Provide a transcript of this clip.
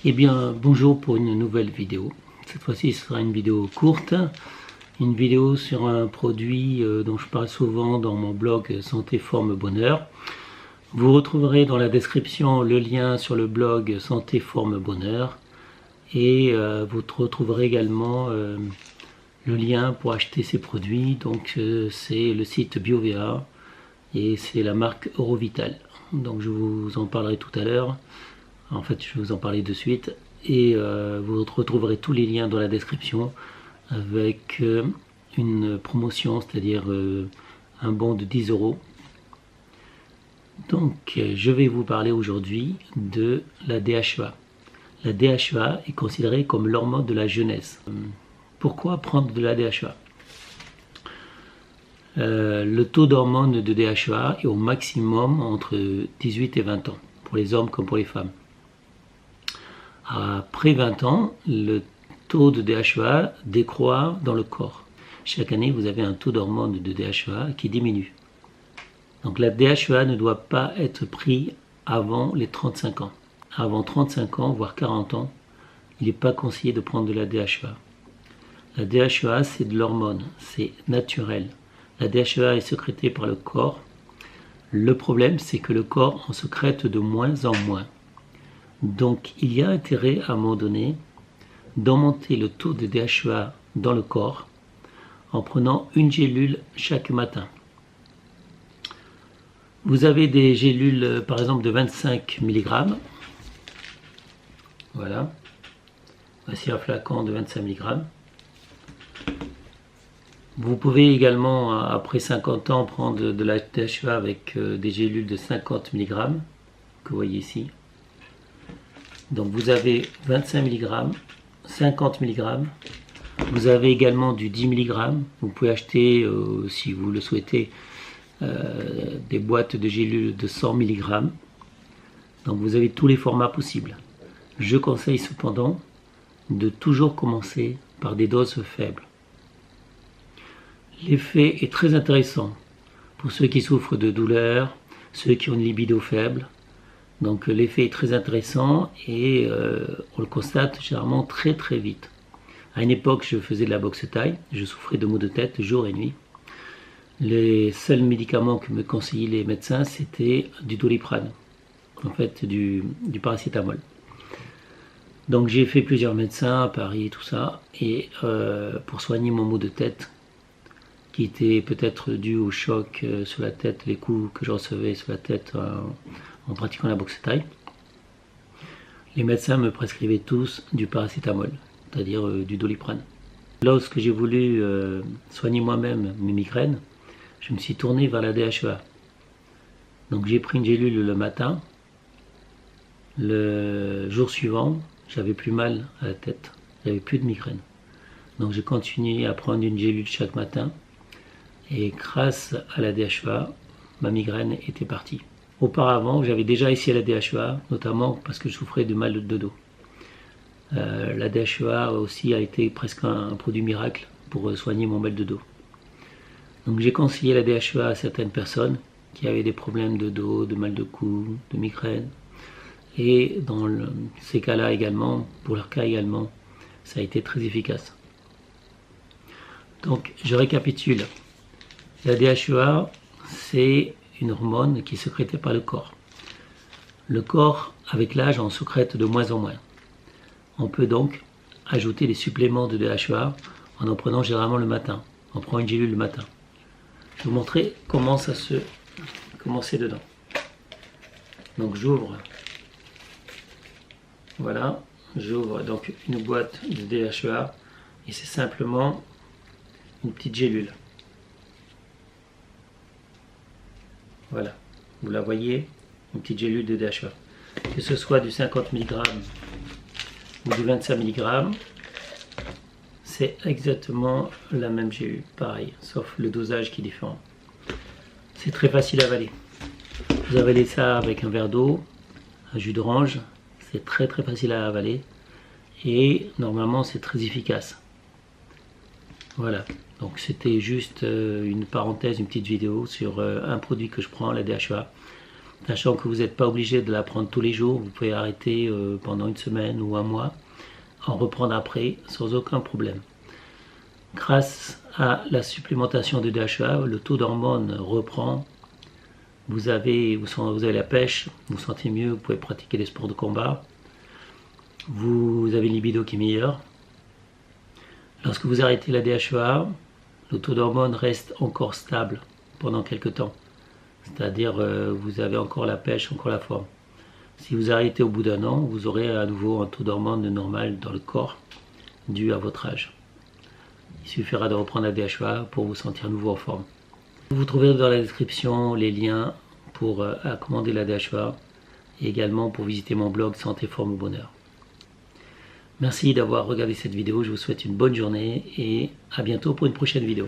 Eh bien, bonjour pour une nouvelle vidéo. Cette fois-ci, ce sera une vidéo courte, une vidéo sur un produit dont je parle souvent dans mon blog Santé Forme Bonheur. Vous retrouverez dans la description le lien sur le blog Santé Forme Bonheur et vous retrouverez également le lien pour acheter ces produits. Donc, c'est le site BioVA et c'est la marque Eurovital. Donc, je vous en parlerai tout à l'heure. En fait, je vais vous en parler de suite. Et vous retrouverez tous les liens dans la description avec une promotion, c'est-à-dire un bon de 10 €. Donc, je vais vous parler aujourd'hui de la DHEA. La DHEA est considérée comme l'hormone de la jeunesse. Pourquoi prendre de la DHEA? Le taux d'hormone de DHEA est au maximum entre 18 et 20 ans, pour les hommes comme pour les femmes. Après 20 ans, le taux de DHEA décroît dans le corps. Chaque année, vous avez un taux d'hormone de DHEA qui diminue. Donc la DHEA ne doit pas être prise avant les 35 ans. Avant 35 ans, voire 40 ans, il n'est pas conseillé de prendre de la DHEA. La DHEA, c'est de l'hormone, c'est naturel. La DHEA est sécrétée par le corps. Le problème, c'est que le corps en sécrète de moins en moins. Donc il y a intérêt à un moment donné d'augmenter le taux de DHEA dans le corps en prenant une gélule chaque matin. Vous avez des gélules par exemple de 25 mg. Voilà. Voici un flacon de 25 mg. Vous pouvez également, après 50 ans, prendre de la DHEA avec des gélules de 50 mg que vous voyez ici. Donc vous avez 25 mg, 50 mg, vous avez également du 10 mg, vous pouvez acheter, si vous le souhaitez, des boîtes de gélules de 100 mg. Donc vous avez tous les formats possibles. Je conseille cependant de toujours commencer par des doses faibles. L'effet est très intéressant pour ceux qui souffrent de douleurs, ceux qui ont une libido faible. Donc l'effet est très intéressant et on le constate généralement très très vite. À une époque, je faisais de la boxe thaï, je souffrais de maux de tête jour et nuit. Les seuls médicaments que me conseillaient les médecins, c'était du Doliprane, en fait du paracétamol. Donc j'ai fait plusieurs médecins à Paris, tout ça, et pour soigner mon maux de tête, qui était peut-être dû au choc sur la tête, les coups que je recevais sur la tête en pratiquant la boxe thaï, les médecins me prescrivaient tous du paracétamol, c'est-à-dire du Doliprane. Lorsque j'ai voulu soigner moi-même mes migraines, je me suis tourné vers la DHEA. Donc j'ai pris une gélule le matin. Le jour suivant, j'avais plus mal à la tête, j'avais plus de migraine. Donc j'ai continué à prendre une gélule chaque matin et grâce à la DHEA, ma migraine était partie. Auparavant, j'avais déjà essayé la DHEA, notamment parce que je souffrais de mal de dos. La DHEA aussi a été presque un produit miracle pour soigner mon mal de dos. Donc j'ai conseillé la DHEA à certaines personnes qui avaient des problèmes de dos, de mal de cou, de migraine. Et dans ces cas-là également, pour leur cas également, ça a été très efficace. Donc je récapitule. La DHEA, c'est une hormone qui est sécrétée par le corps. Le corps, avec l'âge, en sécrète de moins en moins. On peut donc ajouter des suppléments de DHEA en prenant généralement le matin. On prend une gélule le matin. Je vais vous montrer comment c'est dedans. Donc j'ouvre. Voilà, j'ouvre donc une boîte de DHEA et c'est simplement une petite gélule. Voilà, vous la voyez, une petite gélule de DHEA. Que ce soit du 50 mg ou du 25 mg, c'est exactement la même gélule, pareil, sauf le dosage qui est différent. C'est très facile à avaler. Vous avalez ça avec un verre d'eau, un jus d'orange, c'est très très facile à avaler et normalement c'est très efficace. Voilà. Donc c'était juste une parenthèse, une petite vidéo sur un produit que je prends, la DHEA. sachant que vous n'êtes pas obligé de la prendre tous les jours, vous pouvez arrêter pendant une semaine ou un mois, en reprendre après sans aucun problème. Grâce à la supplémentation de DHEA, le taux d'hormones reprend, vous avez la pêche, vous vous sentez mieux, vous pouvez pratiquer des sports de combat, vous avez une libido qui est meilleure. Lorsque vous arrêtez la DHEA, le taux d'hormones reste encore stable pendant quelques temps. C'est-à-dire vous avez encore la pêche, encore la forme. Si vous arrêtez au bout d'un an, vous aurez à nouveau un taux d'hormones normal dans le corps dû à votre âge. Il suffira de reprendre la DHEA pour vous sentir à nouveau en forme. Vous trouverez dans la description les liens pour commander la DHEA et également pour visiter mon blog Santé, Forme, Bonheur. Merci d'avoir regardé cette vidéo, je vous souhaite une bonne journée et à bientôt pour une prochaine vidéo.